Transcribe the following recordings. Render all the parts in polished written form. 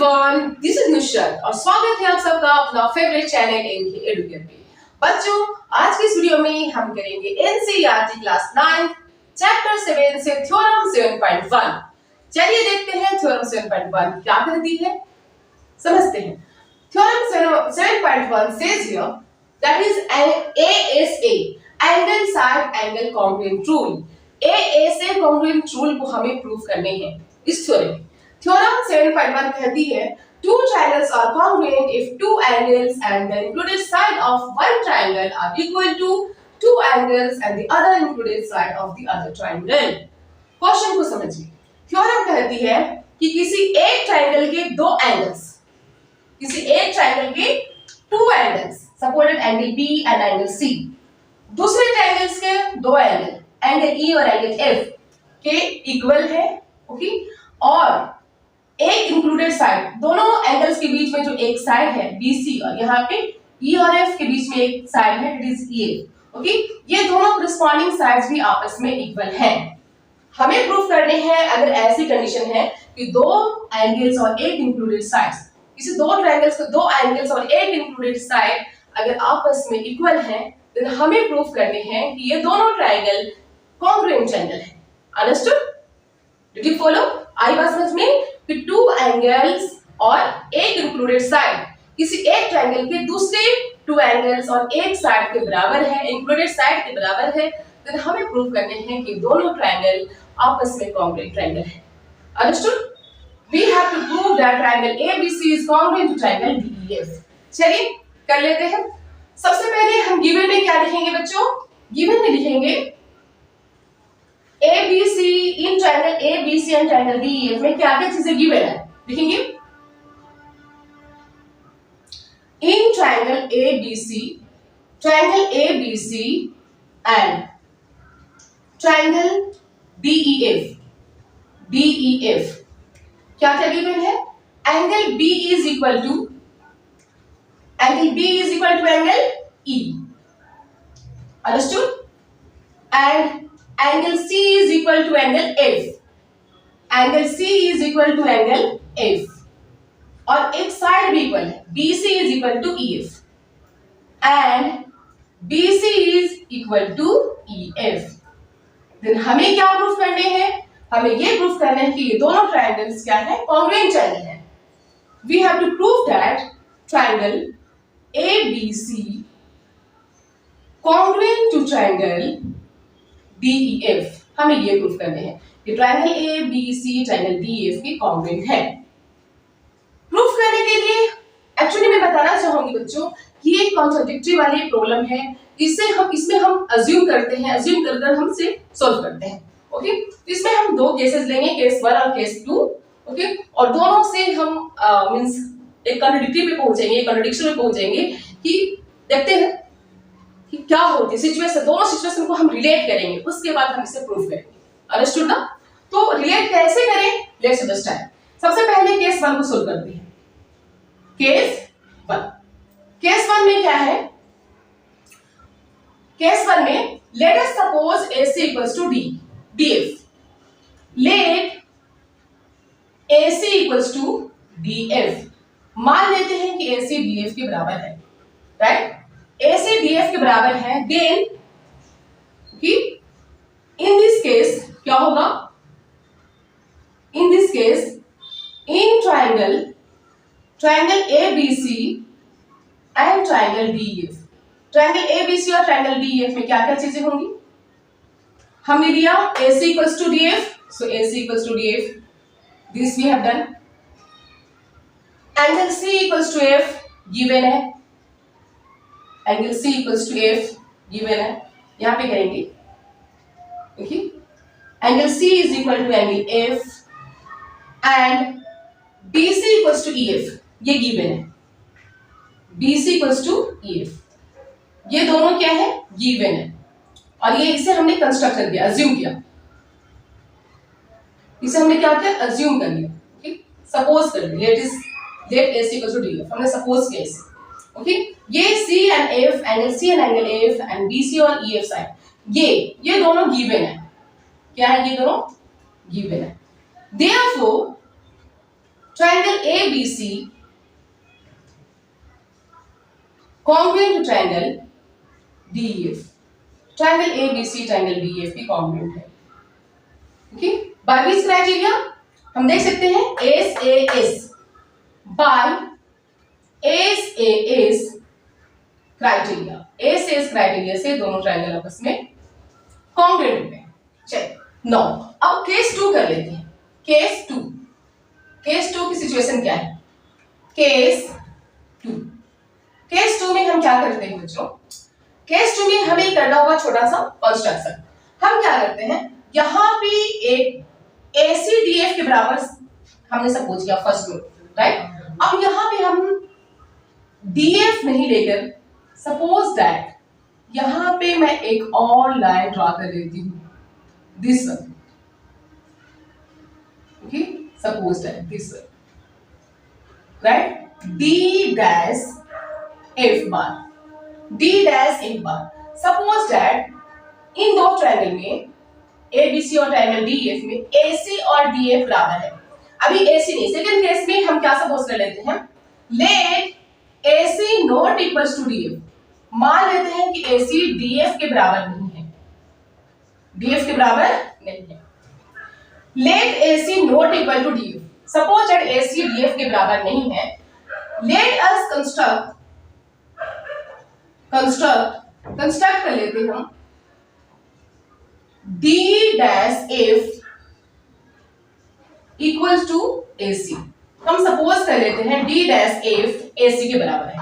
Everyone, this is Nusrat और स्वागत है आप सबका अपना फेवरेट चैनल एनके एडुकेयर पे। बच्चों, आज की इस वीडियो में हम करेंगे एनसीईआरटी क्लास 9 चैप्टर 7 से थ्योरम 7.1। चलिए देखते हैं थ्योरम 7.1 क्या कहती है, समझते हैं। Theorem 7.1 says here that is an ASA angle side angle congruent rule। ASA congruent rule को हमें प्रूव करने हैं इस थ्योरम। थ्योरम 7.1 कहती है two triangles are congruent if two angles and the included side of one triangle are equal to two angles and the other included side of the other triangle। Question को समझिए। Theorem कहती है कि किसी एक triangle के दो angles, किसी एक ट्रायंगल के two angles, supported angle B and angle C, दूसरे ट्रायंगल्स के दो एंगल, एंगल ई और एंगल एफ के इक्वल है, ओके, और एक इंक्लूडेड साइड, दोनों एंगल्स के बीच में जो एक साइड है BC और यहाँ पे E और F के बीच में एक साइड है इट इज EF, ओके, ये दोनों कॉरेस्पॉन्डिंग साइड्स भी आपस में इक्वल हैं। हमें प्रूफ करने हैं अगर ऐसी कंडीशन है कि दो एंगल्स और एक इंक्लूडेड साइड्स, किसी दो ट्रायंगल्स के दो एंगल्स और एक इंक्लूडेड साइड अगर आपस में इक्वल हैं, देन हमें प्रूफ करने हैं कि ये दोनों ट्रायंगल कॉन्ग्रुएंट ट्रायंगल है। अंडरस्टूड? Did you follow? आई बात समझ में कि टू एंगल्स और एक इंक्लूडेड साइड किसी एक ट्रायंगल के दूसरे टू एंगल्स और एक साइड के बराबर है, इंक्लूडेड साइड के बराबर है, तो हमें प्रूव करने हैं कि दोनों ट्रायंगल आपस में कॉन्ग्रुएंट ट्रायंगल है। Understood? We have to prove that triangle ABC is congruent to triangle DEF। चलिए कर लेते हैं। सबसे पहले हम गिवन में क्या लिखेंगे बच्चों? गिवन में लिखेंगे ABC in triangle ABC and triangle DEF में क्या क्या चीजें गिवन है, लिखेंगे। In triangle ABC and triangle DEF क्या क्या गिवन है? Angle B is equal to angle E। Understood? And angle C is equal to angle F। angle C is equal to angle F और एक side भी equal है, BC is equal to EF and BC is equal to EF। then हमें क्या proof करने हैं? हमें ये प्रूफ करना है कि ये दोनों ट्रायंगल्स क्या है? कॉन्ग्रुएंट ट्रायंगल है। we have to prove that triangle ABC congruent to triangle DEF। हमें ये प्रूफ करने हैं कि ट्रायंगल ABC ट्रायंगल DEF की कॉन्ग्रुएंट है। प्रूफ करने के लिए एक्चुअली मैं बताना चाहूंगी बच्चों कि ये कॉन्ट्राडिक्टरी वाली प्रॉब्लम है, इसमें हम अज्यूम करते हैं, अज्यूम कर हमसे सॉल्व करते हैं, ओके। तो इसमें हम दो केसेस लेंगे, केस 1 और केस 2, ओके, और दोनों से हम मींस एक कॉन्ट्राडिक्टरी पे पहुंचेंगे, एक कॉन्ट्राडिक्शन में पहुंचेंगे कि देखते हैं कि क्या होती है सिचुएशन, दोनों सिचुएशन को हम रिलेट करेंगे, उसके बाद हम इसे प्रूव करेंगे। अंडरस्टूड ना? तो रिलेट कैसे करें? Let's understand. सबसे पहले केस 1 को सोल्व करते हैं। केस 1 में क्या है? केस 1 में let us suppose AC equals to DF। Let AC equals to DF। मान लेते हैं कि AC DF के बराबर है, राइट? AC DF के बराबर है, देन इन दिस केस क्या होगा? In this case in triangle ABC and triangle DEF, triangle ABC और ट्रायंगल DEF में क्या क्या चीजें होंगी? हमने लिया AC equals to DF, so AC equals to DF, this we have done. Angle C equals to F given है, angle C equals to F given है, यहां पे करेंगे, okay. Angle C is equal to angle F and BC equals to EF, ये given है, BC equals to EF, ये दोनों क्या है? गिवन है, और ये इसे हमने कंस्ट्रक्ट कर दिया, अज्यूम किया, इसे हमने क्या किया? अज्यूम कर लिया, ओके, सपोज कर लिया, let AC equals to DF, हमने सपोज किया इसे, ओके। ये C and F, angle C and angle F and BC और EF साइड, ये दोनों गिवन है, क्या है? ये दोनों गिवन है। Therefore triangle ABC congruent to triangle DEF. triangle ABC triangle DEF की congruent है. ओके, बाय विच क्राइटेरिया हम देख सकते हैं SAS by SAS criteria. SAS criteria से दोनों ट्रायंगल आपस में कॉन्ग्रुएंट है. चलिए नो, अब केस 2 कर लेते हैं. केस 2 की सिचुएशन क्या है? केस 2 में हम क्या करते हैं बच्चों? केस 2 में हमें करना होगा छोटा सा कंस्ट्रक्शन. हम क्या करते हैं, यहां पे एक ACDF के बराबर हमने सपोज किया फर्स्ट में, राइट. अब यहां पे हम DF नहीं लेकर सपोज दैट यहां पे मैं एक और लाइन ड्रॉ कर लेती हूं, this one. Okay, suppose that this one, right. D dash F bar. Suppose that in दो ट्रायंगल में ABC और ट्रायंगल DEF में AC और DF बराबर है. अभी AC नहीं, सेकंड केस में हम क्या सपोज कर लेते हैं, let AC not equals to DF. मान लेते हैं कि AC DF के बराबर नहीं है, DF के बराबर नहीं है. Let AC not equal to DF. Suppose that AC DF के बराबर नहीं है. लेट अस कंस्ट्रक्ट कर लेते हैं हम D dash F equals to AC. हम सपोज कर लेते हैं D dash F AC के बराबर है.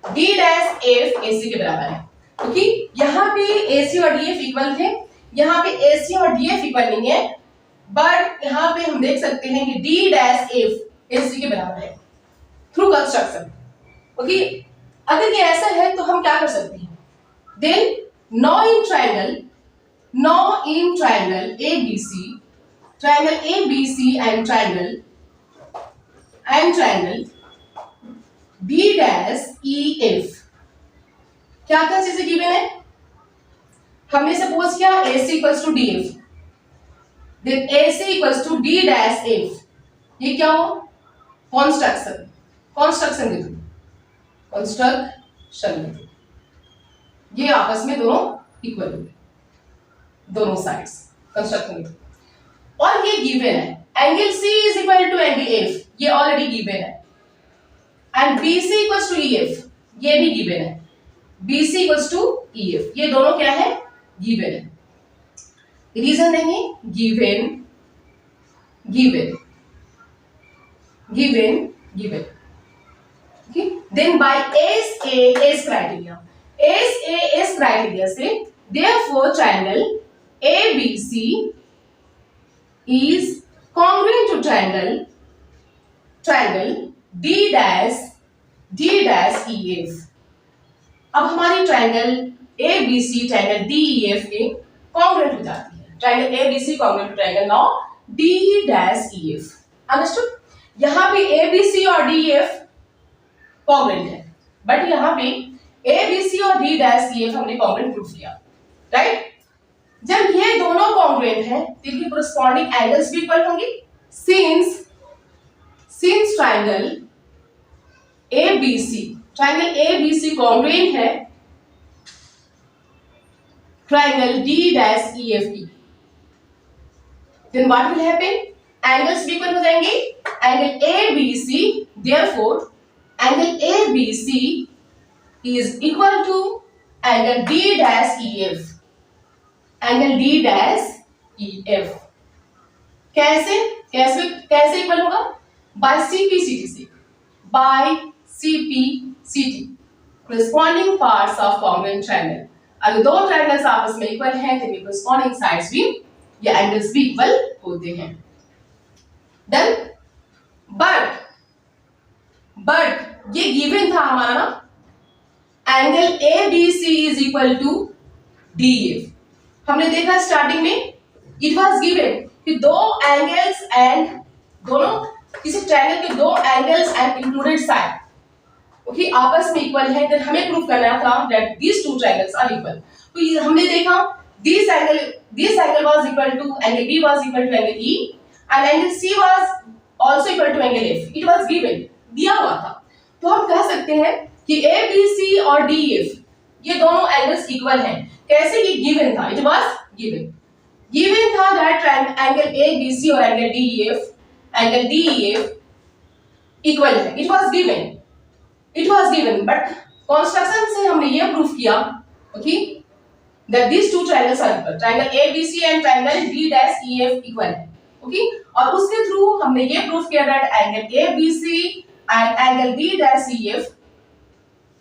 D dash F AC के बराबर है. क्योंकि यहाँ पे AC और DF इक्वल थे, यहाँ पे AC और DF इक्वल नहीं है, बट यहाँ पे हम देख सकते हैं कि D dash F AC के बराबर है थ्रू कंस्ट्रक्शन. ओके, अगर ये ऐसा है तो हम क्या कर सकते हैं, then no in triangle ABC and triangle D dash EF. क्या चीजें गिवन है, हमने सपोज किया AC equals to DF, then AC equals to D dash F. ये क्या हो, कंस्ट्रक्शन के थ्रू ये आपस में दोनों इक्वल हो गए, दोनों साइड्स कंस्ट्रक्शन के. और ये गिवन है angle C is equal to angle F, ये ऑलरेडी गिवन है. And BC equals to EF, ये भी गिवन है. BC इक्वल्स टू EF, ये दोनों क्या है, गिवन है. रीजन देंगे given. Okay? Then by SAS criteria से therefore triangle ABC is congruent to triangle D dash EF. अब हमारी ट्रायंगल ABC ट्रायंगल DEF के कॉन्ग्रुएंट हो जाती है. Triangle ABC congruent to triangle now D dash EF. Understood. यहाँ पे ABC और DEF कॉन्ग्रुएंट है, बट यहाँ पे ABC और D dash EF हमने कॉन्ग्रुएंट प्रूफ किया, राइट. जब ये दोनों कॉन्ग्रुएंट है तो इनकी कोरस्पॉन्डिंग एंगल्स भी इक्वल होंगे. सिंस ट्रायंगल ABC कॉन्ग्रुएंट है ट्रायंगल D dash EF की, then what will happen, angles भी इक्वल हो जाएंगे. Angle ABC, therefore angle ABC is equal to angle D dash EF. कैसे इक्वल होगा, bye CPCT corresponding parts of congruent triangle. अगर दो triangles आपस में इक्वल हैं तो corresponding sides भी या एंगल्स भी इक्वल होते हैं. डन. बट ये गिवन था हमारा ना, angle ABC is equal to DF. हमने देखा स्टार्टिंग में इट वाज गिवन कि दो एंगल्स एंड दोनों किसी ट्रायंगल के दो angles and included side okay आपस में इक्वल है. देन हमें प्रूव करना था that these two triangles are equal. तो हमने देखा this angle was equal to angle B was equal to angle E and angle C was also equal to angle F. It was given, दिया हुआ था। तो हम कह सकते हैं कि ABC और DEF ये दोनों एंगल्स इक्वल हैं। कैसे? कि गिवन था, इट वाज गिवन था दैट एंगल ABC और एंगल DEF इक्वल है। It was given but construction से हमने ये प्रूफ किया, okay, that these two triangles are equal. Triangle ABC and triangle DEF equal है, ओके। और उसके थ्रू हमने ये प्रूफ किया that angle ABC and angle DEF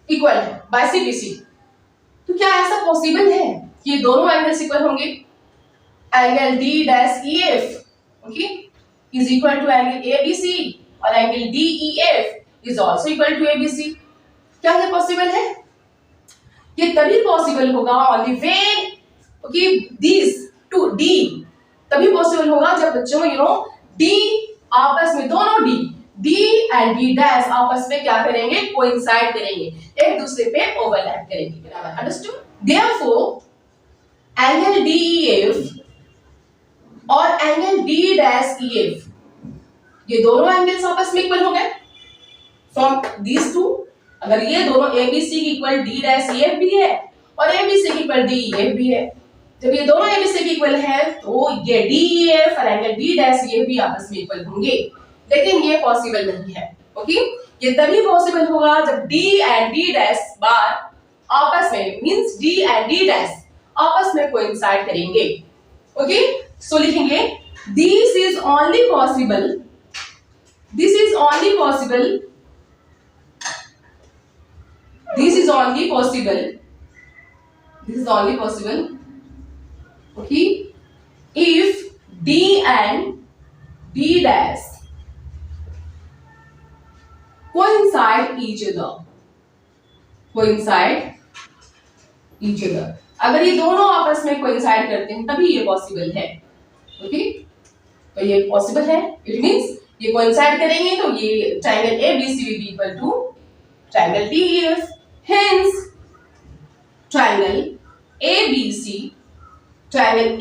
equal है by CBC। तो क्या ऐसा पॉसिबल है कि ये दोनों एंगल्स इक्वल होंगे? Angle DEF, okay, is equal to angle ABC और angle DEF is also equal to ABC। क्या ये पॉसिबल है? ये तभी पॉसिबल होगा only when, okay, this to D तभी पॉसिबल होगा जब बच्चों D आपस में, दोनों D एंड D डैश आपस में क्या करेंगे? कोइंसाइड करेंगे, एक दूसरे पे ओवरलैप करेंगे। अंडरस्टूड? देयरफॉर एंगल DEF और एंगल DEF ये दोनों एंगल्स आपस में इक्वल हो गए फ्रॉम दीस टू। अगर ये दोनों ABC की इक्वल DEF भी है और ABC की इक्वल DEF भी है, जब ये दोनों ABC की इक्वल है तो ये DEF और एंगल DEF भी आपस में इक्वल होंगे, लेकिन ये पॉसिबल नहीं है, ओके। ये तभी पॉसिबल होगा जब D एंड D' बार आपस में, मींस D एंड D' आपस में कोइंसाइड करेंगे, ओके। सो लिखेंगे this is only possible okay, if D and D' coincide each other। अगर ये दोनों आपस में कोइंसाइड करते हैं तभी ये पॉसिबल है, ओके। तो ये पॉसिबल है, इट मींस ये कोइंसाइड करेंगे तो ये triangle ABC will be equal to triangle DEF। Hence triangle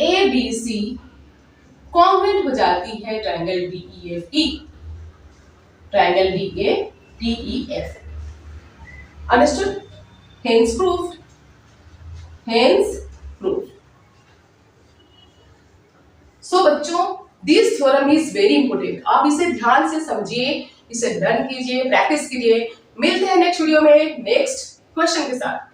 ABC congruent हो जाती है ट्रायंगल DEF की, triangle DEF। Understood? Hence proved। सो बच्चों, this theorem is very important. आप इसे ध्यान से समझिए, इसे लर्न कीजिए, प्रैक्टिस कीजिए। मिलते हैं नेक्स्ट वीडियो में नेक्स्ट क्वेश्चन के साथ।